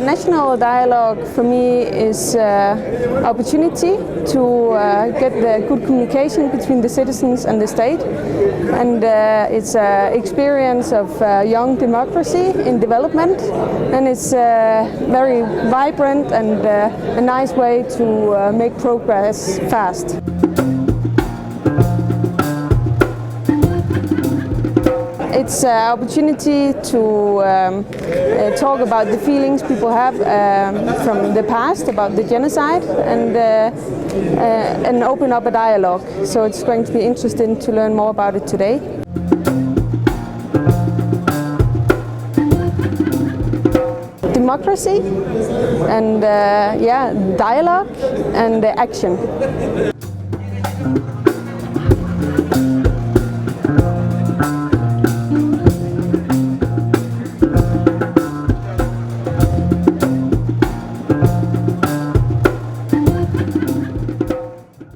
national dialogue for me is opportunity to get the good communication between the citizens and the state, and it's an experience of young democracy in development, and it's very vibrant and a nice way to make progress fast. It's an opportunity to talk about the feelings people have from the past about the genocide, and open up a dialogue. So it's going to be interesting to learn more about it today. Democracy and dialogue and action.